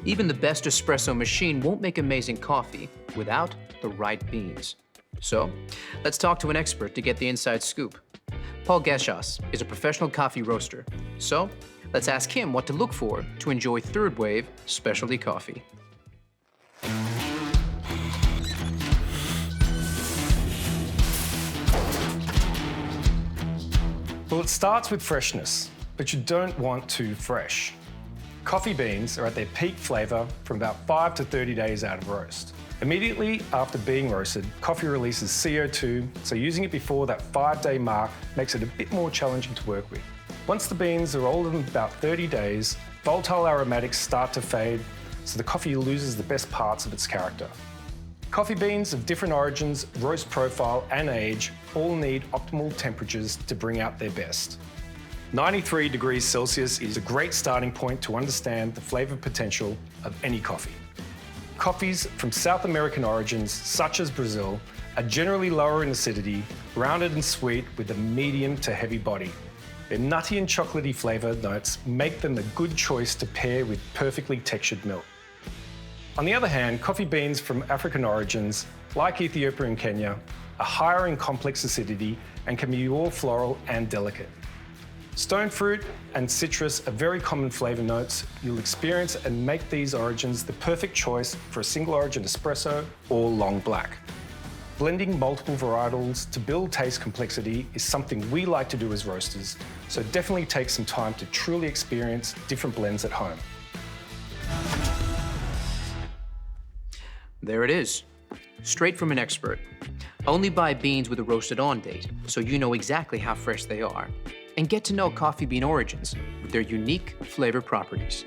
Even the best espresso machine won't make amazing coffee without the right beans. So, let's talk to an expert to get the inside scoop. Paul Geshos is a professional coffee roaster. So, let's ask him what to look for to enjoy third wave specialty coffee. Well, it starts with freshness, but you don't want too fresh. Coffee beans are at their peak flavour from about 5 to 30 days out of roast. Immediately after being roasted, coffee releases CO2, so using it before that 5-day mark makes it a bit more challenging to work with. Once the beans are older than about 30 days, volatile aromatics start to fade, so the coffee loses the best parts of its character. Coffee beans of different origins, roast profile and age all need optimal temperatures to bring out their best. 93 degrees Celsius is a great starting point to understand the flavour potential of any coffee. Coffees from South American origins, such as Brazil, are generally lower in acidity, rounded and sweet with a medium to heavy body. Their nutty and chocolatey flavour notes make them a good choice to pair with perfectly textured milk. On the other hand, coffee beans from African origins, like Ethiopia and Kenya, are higher in complex acidity and can be more floral and delicate. Stone fruit and citrus are very common flavour notes you'll experience and make these origins the perfect choice for a single origin espresso or long black. Blending multiple varietals to build taste complexity is something we like to do as roasters, so definitely take some time to truly experience different blends at home. There it is, straight from an expert. Only buy beans with a roasted on date, so you know exactly how fresh they are, and get to know coffee bean origins with their unique flavor properties.